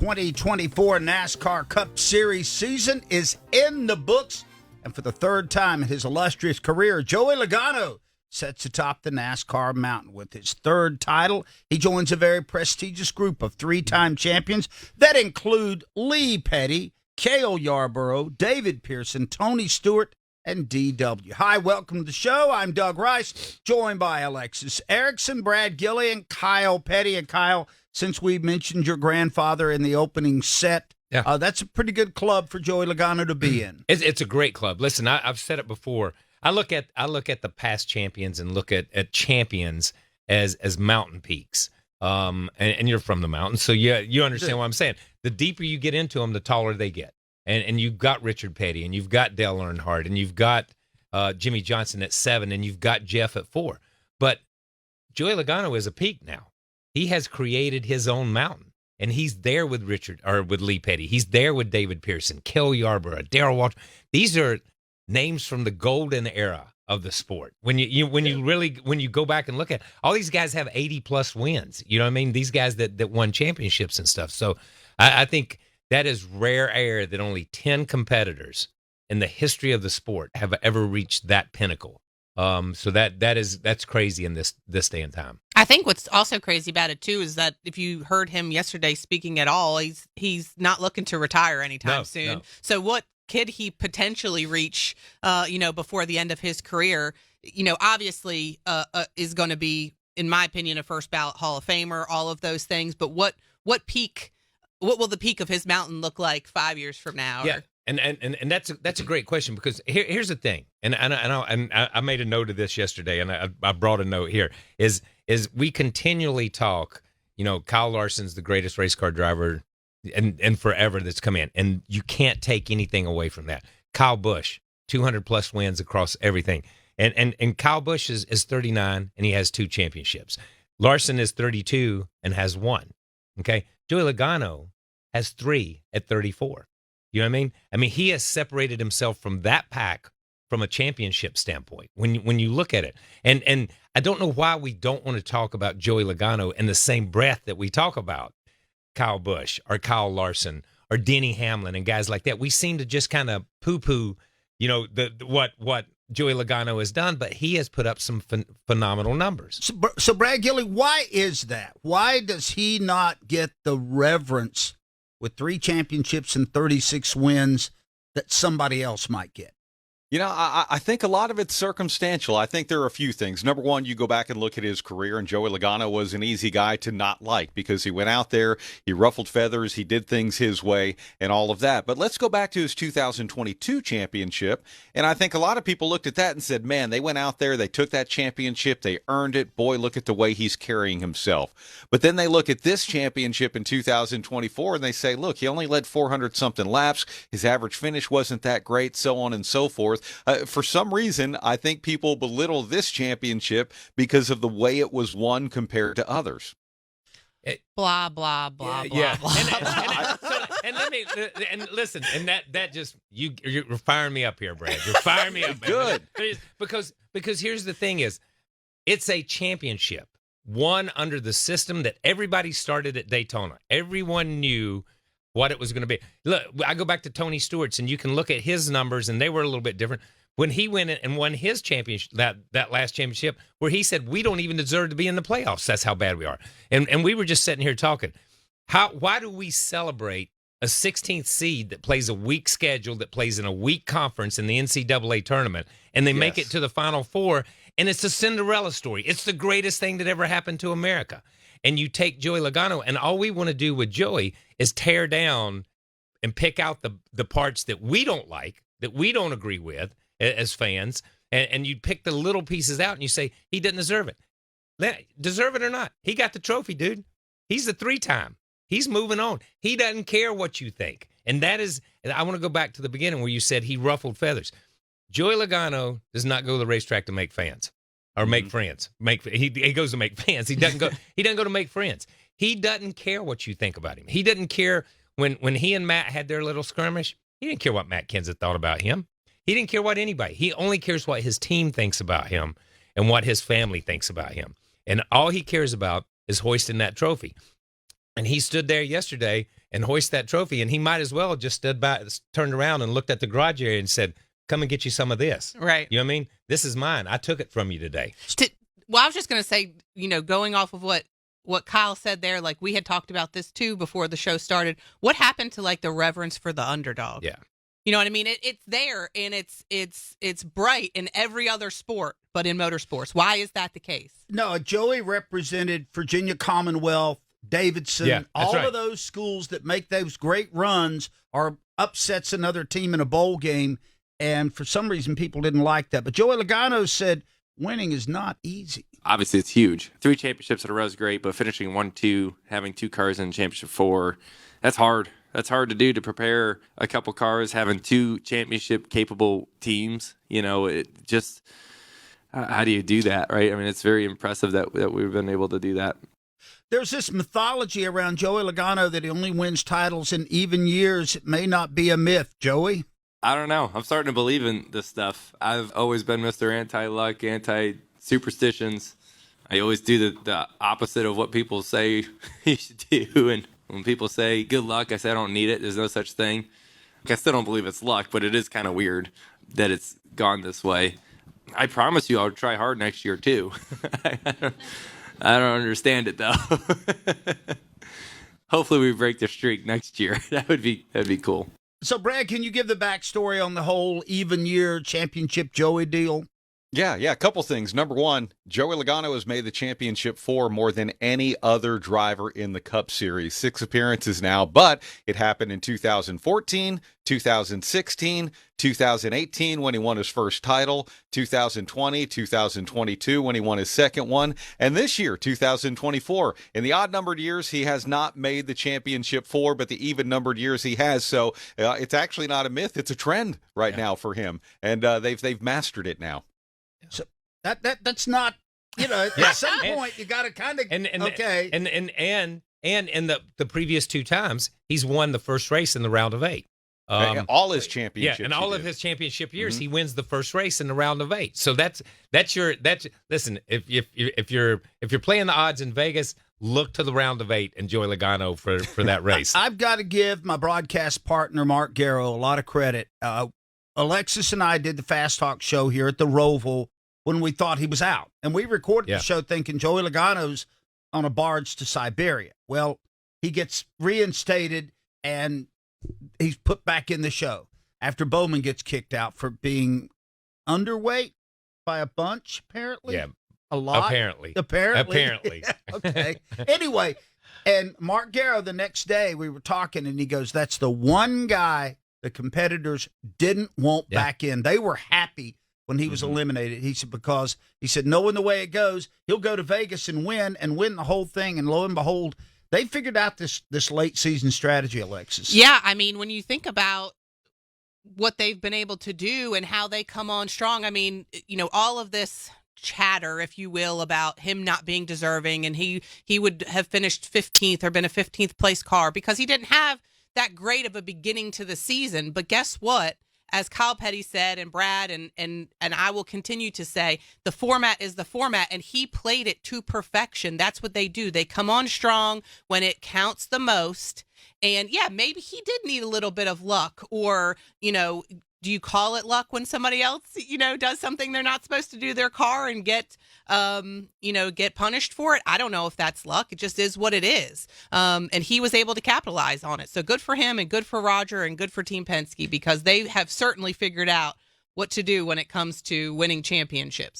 2024 NASCAR Cup Series season is in the books, and for the third time in his illustrious career, Joey Logano sets atop the NASCAR mountain with his third title. He joins a very prestigious group of three-time champions that include Lee Petty, Cale Yarborough, David Pearson, Tony Stewart, and DW. Hi, welcome to the show. I'm Doug Rice, joined by Alexis Erickson, Brad Gilley, and Kyle Petty. And Kyle, since we mentioned your grandfather in the opening set, that's a pretty good club for Joey Logano to be in. It's a great club. Listen, I've said it before. I look at the past champions and look at champions as mountain peaks. And you're from the mountains, so you understand what I'm saying. The deeper you get into them, the taller they get. And you've got Richard Petty, and you've got Dale Earnhardt, and you've got Jimmy Johnson at 7, and you've got Jeff at 4. But Joey Logano is a peak now. He has created his own mountain, and he's there with Lee Petty. He's there with David Pearson, Cale Yarborough, Darrell Waltrip. These are names from the golden era of the sport. When you go back and look at it, all these guys have 80+ wins. You know what I mean? These guys that won championships and stuff. So I think that is rare air that only 10 competitors in the history of the sport have ever reached that pinnacle. So that's crazy in this day and time. I think what's also crazy about it too is that if you heard him yesterday speaking at all, he's not looking to retire anytime soon. No. So what could he potentially reach, before the end of his career? Obviously, is going to be, in my opinion, a first ballot Hall of Famer. All of those things, but what peak? What will the peak of his mountain look like 5 years from now? Yeah, and that's a great question, because here's the thing, and I made a note of this yesterday, and I brought a note here, is we continually talk, Kyle Larson's the greatest race car driver and forever that's come in, and you can't take anything away from that. Kyle Busch, 200+ wins across everything, and Kyle Busch is 39 and he has 2 championships. Larson is 32 and has 1. Okay, Joey Logano has 3 at 34. You know what I mean? I mean, he has separated himself from that pack from a championship standpoint when you look at it. And I don't know why we don't want to talk about Joey Logano in the same breath that we talk about Kyle Busch or Kyle Larson or Denny Hamlin and guys like that. We seem to just kind of poo-poo, what Joey Logano has done, but he has put up some phenomenal numbers. So Brad Gilley, why is that? Why does he not get the reverence with 3 championships and 36 wins that somebody else might get? I think a lot of it's circumstantial. I think there are a few things. Number one, you go back and look at his career, and Joey Logano was an easy guy to not like because he went out there, he ruffled feathers, he did things his way, and all of that. But let's go back to his 2022 championship, and I think a lot of people looked at that and said, man, they went out there, they took that championship, they earned it. Boy, look at the way he's carrying himself. But then they look at this championship in 2024, and they say, look, he only led 400-something laps, his average finish wasn't that great, so on and so forth. For some reason, I think people belittle this championship because of the way it was won compared to others. Blah blah blah yeah. blah. And listen, and that just you're firing me up here, Brad. You're firing me up. Good. Because here's the thing: is it's a championship won under the system that everybody started at Daytona. Everyone knew what it was going to be. Look, I go back to Tony Stewart's, and you can look at his numbers, and they were a little bit different. When he went and won his championship, that last championship, where he said, we don't even deserve to be in the playoffs. That's how bad we are. And we were just sitting here talking. Why do we celebrate a 16th seed that plays a weak schedule, that plays in a weak conference in the NCAA tournament, and they make it to the Final Four, and it's a Cinderella story. It's the greatest thing that ever happened to America. And you take Joey Logano, and all we want to do with Joey is tear down and pick out the parts that we don't like, that we don't agree with as fans, and you pick the little pieces out, and you say, he didn't deserve it. Deserve it or not, he got the trophy, dude. He's the 3-time. He's moving on. He doesn't care what you think. And that is, I want to go back to the beginning where you said he ruffled feathers. Joey Logano does not go to the racetrack to make fans. Or make friends. He goes to make fans. He doesn't go. He doesn't go to make friends. He doesn't care what you think about him. He didn't care when he and Matt had their little skirmish. He didn't care what Matt Kenseth thought about him. He didn't care what anybody. He only cares what his team thinks about him and what his family thinks about him. And all he cares about is hoisting that trophy. And he stood there yesterday and hoisted that trophy, and he might as well have just stood by, turned around and looked at the garage area and said, come and get you some of this. Right. You know what I mean? This is mine. I took it from you today. Well, I was just going to say, going off of what Kyle said there, like we had talked about this too before the show started. What happened to like the reverence for the underdog? Yeah. You know what I mean? It's there, and it's bright in every other sport, but in motorsports. Why is that the case? No, Joey represented Virginia Commonwealth, Davidson, all right. of those schools that make those great runs or upsets another team in a bowl game. And for some reason, people didn't like that. But Joey Logano said winning is not easy. Obviously, it's huge. 3 championships in a row is great, but finishing 1-2, having 2 cars in championship 4, that's hard. That's hard to do, to prepare a couple cars, having 2 championship-capable teams. It just, how do you do that, right? I mean, it's very impressive that we've been able to do that. There's this mythology around Joey Logano that he only wins titles in even years. It may not be a myth, Joey. I don't know. I'm starting to believe in this stuff. I've always been Mr. Anti-Luck, Anti-Superstitions. I always do the opposite of what people say you should do. And when people say good luck, I say I don't need it. There's no such thing. I still don't believe it's luck, but it is kind of weird that it's gone this way. I promise you I'll try hard next year too. I don't understand it though. Hopefully we break the streak next year. That'd be cool. So, Brad, can you give the backstory on the whole even year championship Joey deal? Yeah, a couple things. Number one, Joey Logano has made the championship 4 more than any other driver in the Cup Series. 6 appearances now, but it happened in 2014, 2016, 2018 when he won his first title, 2020, 2022 when he won his second one, and this year, 2024. In the odd-numbered years, he has not made the championship 4, but the even-numbered years he has. So it's actually not a myth; it's a trend right now for him, and they've mastered it now. So that's not, at some point you got to kind of okay. And in the previous 2 times he's won the first race in the round of 8. All his championships. Yeah, and all of his championship years, he wins the first race in the round of 8. So that's listen. If you're playing the odds in Vegas, look to the round of 8 and Joey Logano for that race. I've got to give my broadcast partner Mark Garrow a lot of credit. Alexis and I did the Fast Talk show here at the Roval when we thought he was out, and we recorded the show thinking Joey Logano's on a barge to Siberia. Well, he gets reinstated and he's put back in the show after Bowman gets kicked out for being underweight by a bunch, apparently. Yeah, a lot. Apparently. Okay. Anyway, and Mark Garrow, the next day we were talking, and he goes, "That's the one guy the competitors didn't want back in. They were happy when he was eliminated." He said, because he said, knowing the way it goes, he'll go to Vegas and win the whole thing. And lo and behold, they figured out this late season strategy, Alexis. Yeah, I mean, when you think about what they've been able to do and how they come on strong, I mean, all of this chatter, if you will, about him not being deserving, and he would have finished 15th or been a 15th place car because he didn't have that great of a beginning to the season. But guess what? As Kyle Petty said, and Brad and I will continue to say, the format is the format, and he played it to perfection. That's what they do. They come on strong when it counts the most. And yeah, maybe he did need a little bit of luck, or, do you call it luck when somebody else, does something they're not supposed to do to their car and get punished for it? I don't know if that's luck. It just is what it is. And he was able to capitalize on it. So good for him, and good for Roger, and good for Team Penske, because they have certainly figured out what to do when it comes to winning championships.